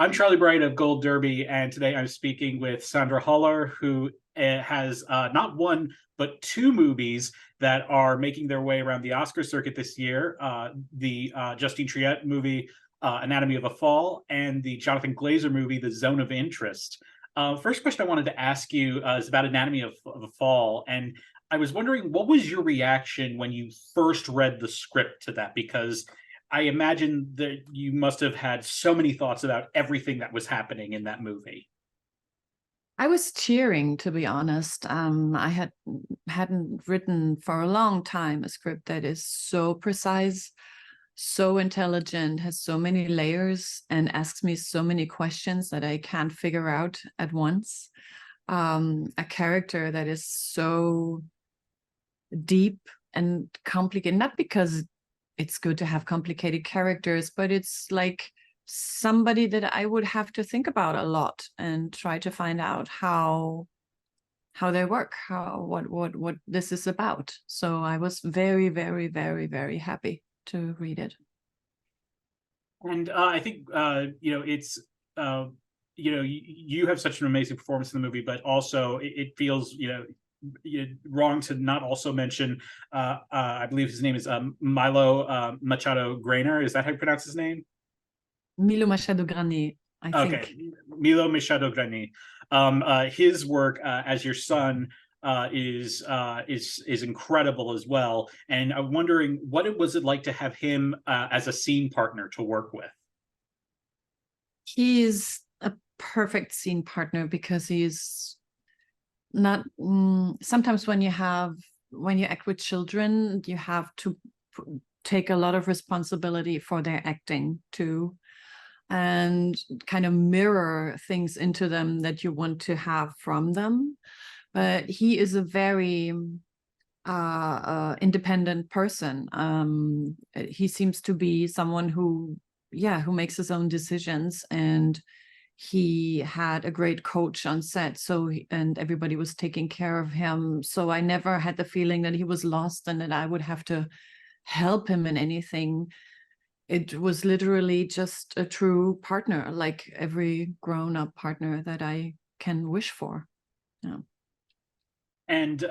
I'm Charlie Bright of Gold Derby, and today I'm speaking with Sandra Hüller, who has not one but two movies that are making their way around the Oscar circuit this year: the Justine Triet movie Anatomy of a Fall, and the Jonathan Glazer movie The Zone of Interest. First question I wanted to ask you is about Anatomy of a Fall, and I was wondering, what was your reaction when you first read the script to that? Because I imagine that you must have had so many thoughts about everything that was happening in that movie. I was cheering, to be honest. I hadn't written for a long time a script that is so precise, so intelligent, has so many layers, and asks me so many questions that I can't figure out at once. A character that is so deep and complicated, not because it's good to have complicated characters, but it's like somebody that I would have to think about a lot and try to find out how they work, what this is about. So I was very, very, very, very happy to read it. And I think it's you have such an amazing performance in the movie, but also it feels wrong to not also mention I believe his name is Milo Machado Grainer. Is that how you pronounce his name? Milo Machado Graner, I think. Okay, Milo Machado Graner. His work as your son is incredible as well. And I'm wondering, what was it like to have him as a scene partner to work with? He is a perfect scene partner because he's not sometimes when you act with children, you have to take a lot of responsibility for their acting too, and kind of mirror things into them that you want to have from them. But he is a very independent person. He seems to be someone who makes his own decisions, and he had a great coach on set, and everybody was taking care of him. So I never had the feeling that he was lost and that I would have to help him in anything. It was literally just a true partner, like every grown-up partner that I can wish for. Yeah. And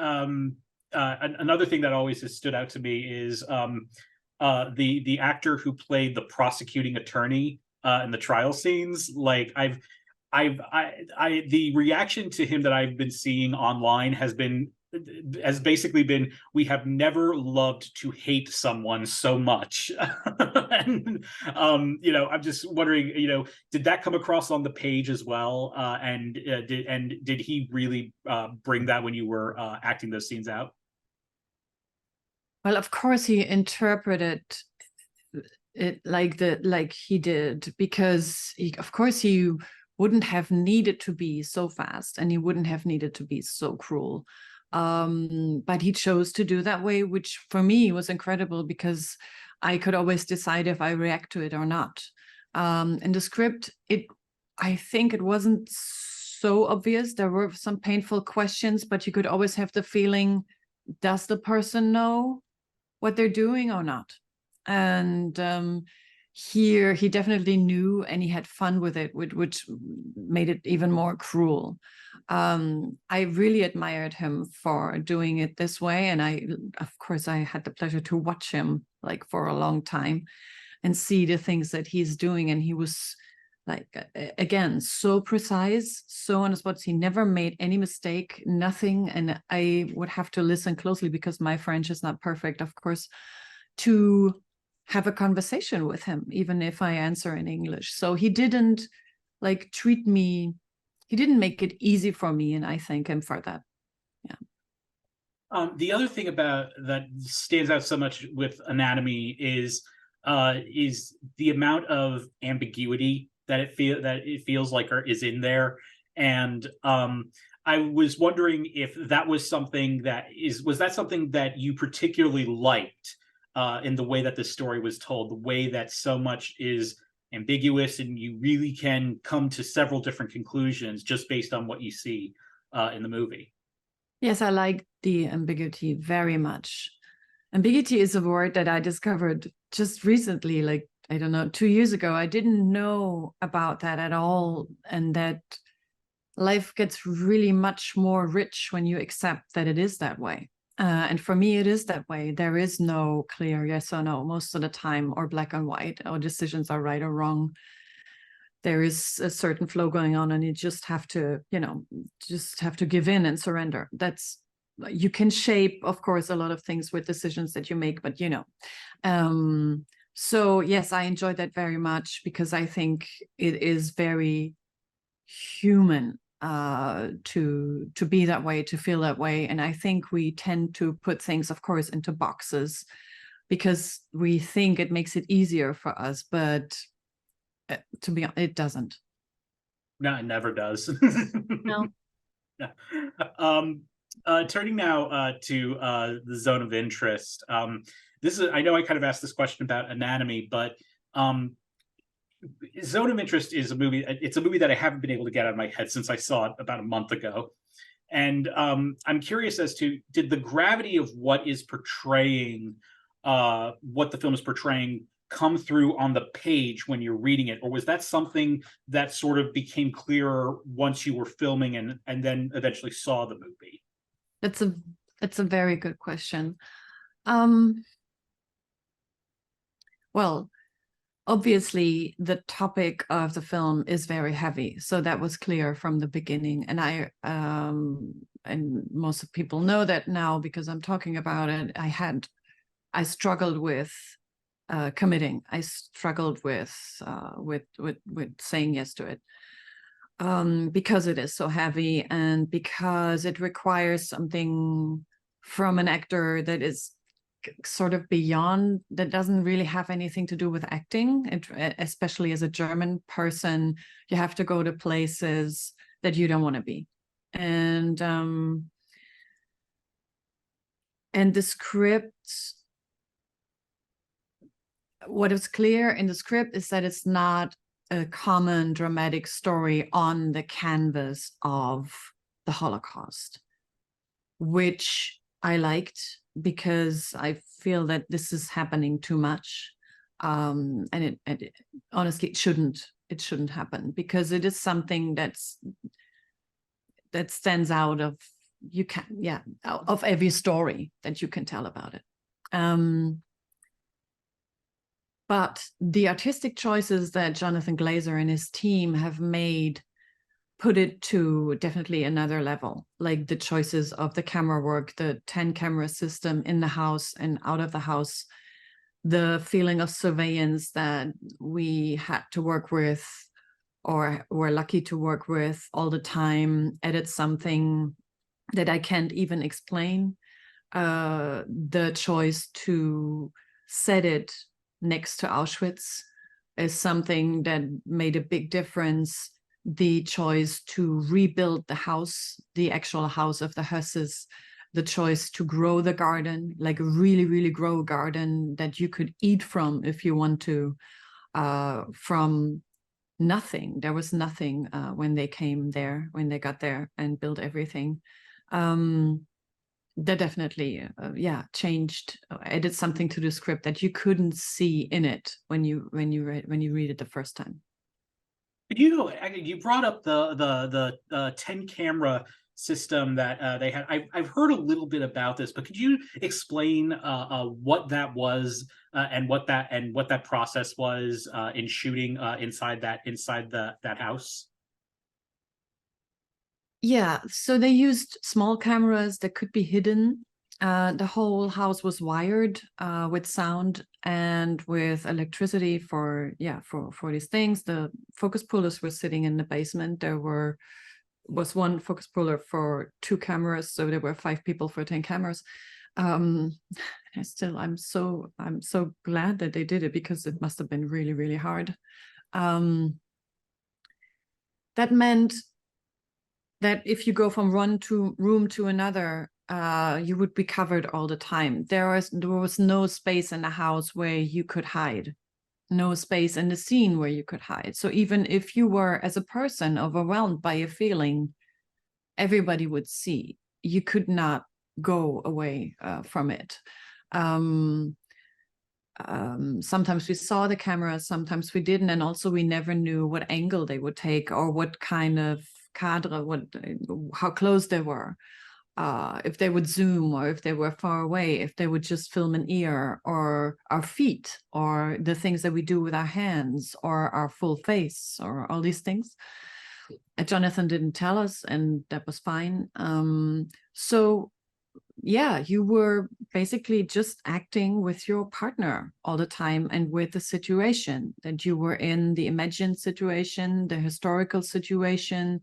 another thing that always has stood out to me is the actor who played the prosecuting attorney in the trial scenes. Like the reaction to him that I've been seeing online has basically been, we have never loved to hate someone so much. And I'm just wondering, did that come across on the page as well? And did he really bring that when you were acting those scenes out? Well, of course he interpreted it like he did, because of course he wouldn't have needed to be so fast, and he wouldn't have needed to be so cruel. But he chose to do that way, which for me was incredible, because I could always decide if I react to it or not. In the script, I think it wasn't so obvious. There were some painful questions, but you could always have the feeling, does the person know what they're doing or not? And here he definitely knew, and he had fun with it, which made it even more cruel. I really admired him for doing it this way, and of course I had the pleasure to watch him like for a long time and see the things that he's doing. And he was like, again, so precise, so on the spot. He never made any mistake, nothing. And I would have to listen closely, because my French is not perfect, of course, to have a conversation with him, even if I answer in English. So he didn't he didn't make it easy for me, and I thank him for that. Yeah. The other thing about that stands out so much with Anatomy is the amount of ambiguity that it feels like is in there. And I was wondering if that was something was that something that you particularly liked in the way that the story was told, the way that so much is ambiguous and you really can come to several different conclusions just based on what you see in the movie? Yes, I like the ambiguity very much. Ambiguity is a word that I discovered just recently, like I don't know, 2 years ago. I didn't know about that at all, and that life gets really much more rich when you accept that it is that way. And for me, it is that way. There is no clear yes or no most of the time, or black and white, or decisions are right or wrong. There is a certain flow going on, and you just have to, just have to give in and surrender. You can shape, of course, a lot of things with decisions that you make, but so yes, I enjoyed that very much, because I think it is very human to be that way, to feel that way. And I think we tend to put things, of course, into boxes because we think it makes it easier for us, but to be honest, it doesn't. No, it never does. No. Turning now to the zone of interest. This is, I know I kind of asked this question about Anatomy, but Zone of Interest is a movie. It's a movie that I haven't been able to get out of my head since I saw it about a month ago. And I'm curious as to, did the gravity of what is portraying, what the film is portraying, come through on the page when you're reading it, or was that something that sort of became clearer once you were filming and then eventually saw the movie? That's a very good question. Well, obviously the topic of the film is very heavy, so that was clear from the beginning. And and most of people know that now because I'm talking about it. I struggled with committing. I struggled with saying yes to it, because it is so heavy, and because it requires something from an actor that is sort of beyond, that doesn't really have anything to do with acting. Especially as a German person, you have to go to places that you don't want to be. And the script, what is clear in the script is that it's not a common dramatic story on the canvas of the Holocaust, which I liked, because I feel that this is happening too much. And it honestly, it shouldn't happen, because it is something that stands out of of every story that you can tell about it. But the artistic choices that Jonathan Glazer and his team have made put it to definitely another level, like the choices of the camera work, the 10 camera system in the house and out of the house, the feeling of surveillance that we had to work with, or were lucky to work with all the time, added something that I can't even explain. The choice to set it next to Auschwitz is something that made a big difference. The choice to rebuild the house, the actual house of the Husses, the choice to grow the garden, like really, really grow a garden that you could eat from if you want to, from nothing. There was nothing when they got there and built everything. That definitely changed, added something to the script that you couldn't see in it when you read it the first time. You brought up the 10 camera system that they had. I've heard a little bit about this, but could you explain what that was, and what that process was in shooting inside that house? Yeah, so they used small cameras that could be hidden. The whole house was wired with sound and with electricity for these things. The focus pullers were sitting in the basement. There was one focus puller for 2 cameras, so there were 5 people for 10 cameras. I'm so glad that they did it, because it must have been really, really hard. That meant that if you go from one room to another, you would be covered all the time. There was no space in the house where you could hide, no space in the scene where you could hide. So even if you were, as a person, overwhelmed by a feeling, everybody would see. You could not go away from it. sometimes we saw the camera, sometimes we didn't, and also we never knew what angle they would take or what kind of cadre, how close they were, if they would zoom or if they were far away, if they would just film an ear or our feet or the things that we do with our hands or our full face or all these things. Jonathan didn't tell us, and that was fine. So yeah, you were basically just acting with your partner all the time and with the situation that you were in, the imagined situation, the historical situation,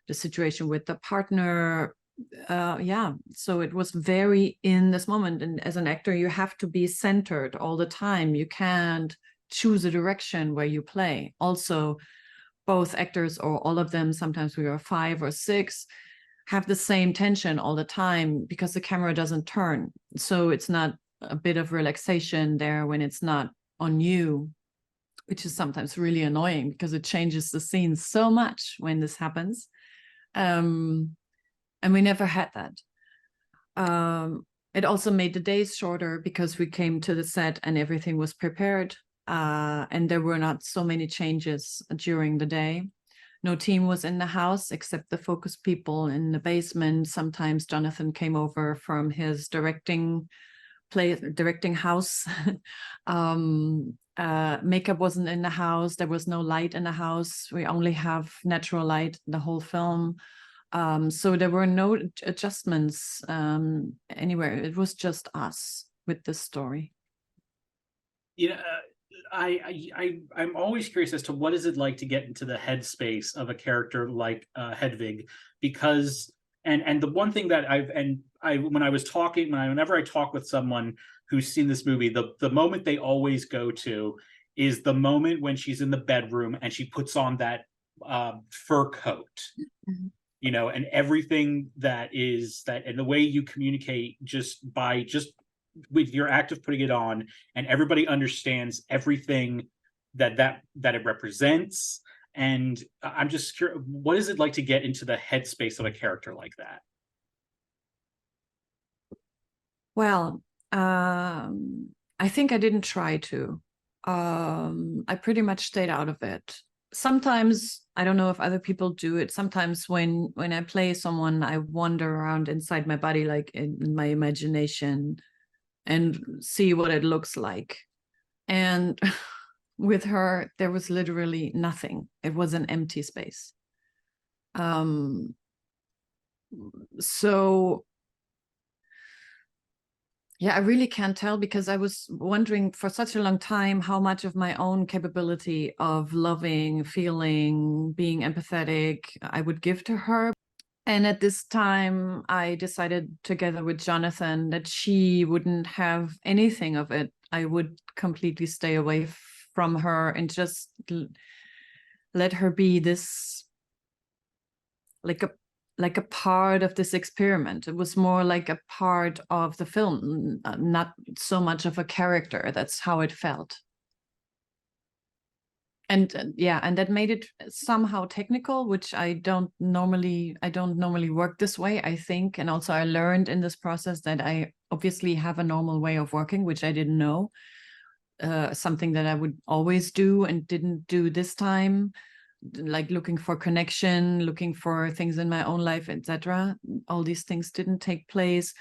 the situation with the partner. Yeah, so it was very in this moment. And as an actor, you have to be centered all the time. You can't choose a direction where you play. Also, both actors or all of them, sometimes we were 5 or 6, have the same tension all the time because the camera doesn't turn. So it's not a bit of relaxation there when it's not on you, which is sometimes really annoying because it changes the scene so much when this happens. And we never had that. It also made the days shorter because we came to the set and everything was prepared. And there were not so many changes during the day. No team was in the house except the focus people in the basement. Sometimes Jonathan came over from his directing house. Makeup wasn't in the house. There was no light in the house. We only have natural light the whole film. So there were no adjustments anywhere. It was just us with this story. You know, I'm always curious as to what is it like to get into the headspace of a character like Hedwig, because and the one thing that whenever I talk with someone who's seen this movie, the moment they always go to is the moment when she's in the bedroom and she puts on that fur coat. Mm-hmm. You know, and everything that and the way you communicate just with your act of putting it on, and everybody understands everything that it represents. And I'm just curious, what is it like to get into the headspace of a character like that? Well, I think I didn't try to. I pretty much stayed out of it. Sometimes, I don't know if other people do it. Sometimes when I play someone, I wander around inside my body, like in my imagination, and see what it looks like. And with her, there was literally nothing. It was an empty space. So yeah, I really can't tell, because I was wondering for such a long time how much of my own capability of loving, feeling, being empathetic I would give to her. And at this time, I decided together with Jonathan that she wouldn't have anything of it. I would completely stay away from her and just let her be this, like a part of this experiment. It was more like a part of the film, not so much of a character. That's how it felt. And yeah, and that made it somehow technical, which I don't normally work this way, I think. And also I learned in this process that I obviously have a normal way of working, which I didn't know, something that I would always do and didn't do this time, like looking for connection, looking for things in my own life, etc. All these things didn't take place.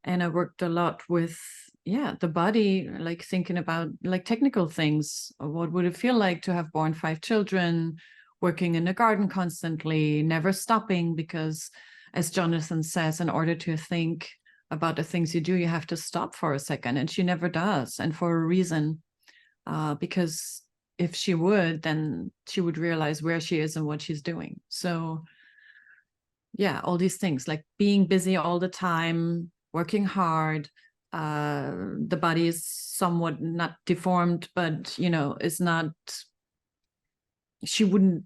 And I worked a lot with the body, like thinking about like technical things. What would it feel like to have born 5 children, working in the garden constantly, never stopping? Because as Jonathan says, in order to think about the things you do, you have to stop for a second. And she never does, and for a reason, because if she would, then she would realize where she is and what she's doing. So yeah, all these things, like being busy all the time, working hard. The body is somewhat not deformed, but is not, she wouldn't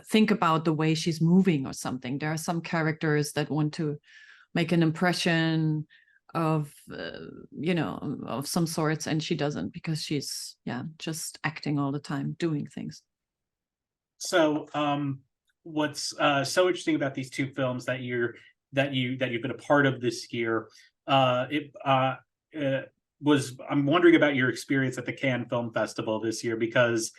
think about the way she's moving or something. There are some characters that want to make an impression of of some sorts, and she doesn't, because she's just acting all the time, doing things. So what's so interesting about these 2 films that you've been a part of this year, I'm wondering about your experience at the Cannes Film Festival this year, because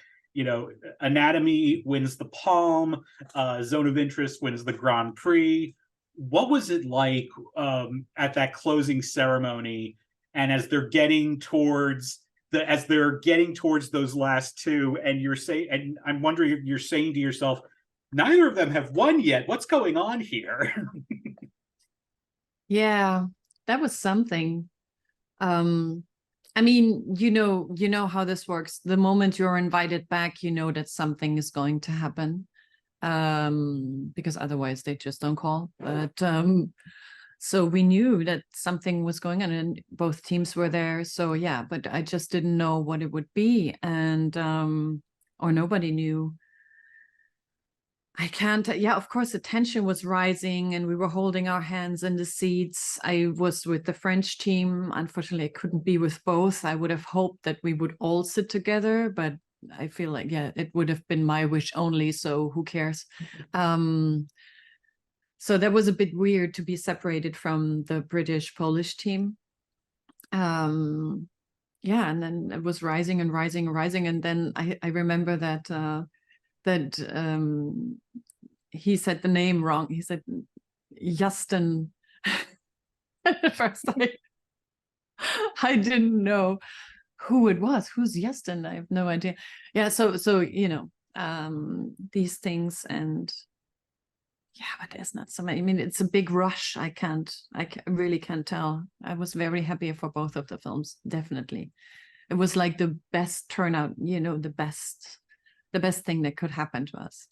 Anatomy wins the Palm, Zone of Interest wins the Grand Prix. What was it like at that closing ceremony, and as they're getting towards those last two, and I'm wondering if you're saying to yourself, neither of them have won yet. What's going on here? Yeah, that was something. I mean, you know how this works. The moment you're invited back, you know that something is going to happen. Because otherwise they just don't call. But so we knew that something was going on, and both teams were there. So yeah, but I just didn't know what it would be, and or nobody knew. I can't. Yeah, of course, the tension was rising, and we were holding our hands in the seats. I was with the French team. Unfortunately, I couldn't be with both. I would have hoped that we would all sit together, but I feel like, yeah, it would have been my wish only. So who cares? So that was a bit weird to be separated from the British-Polish team. Yeah, and then it was rising and rising and rising, and then I remember that. He said the name wrong. He said Justin. At first, I didn't know who it was. Who's Justin? I have no idea. Yeah, so these things, and yeah, but there's not so many. I mean, it's a big rush. I really can't tell. I was very happy for both of the films. Definitely, it was like the best turnout. The best thing that could happen to us.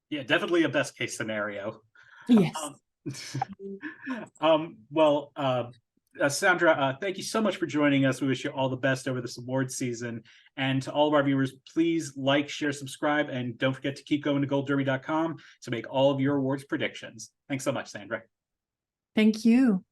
Yeah, definitely a best case scenario. Yes. Well, Sandra, thank you so much for joining us. We wish you all the best over this awards season. And to all of our viewers, please like, share, subscribe, and don't forget to keep going to goldderby.com to make all of your awards predictions. Thanks so much, Sandra. Thank you.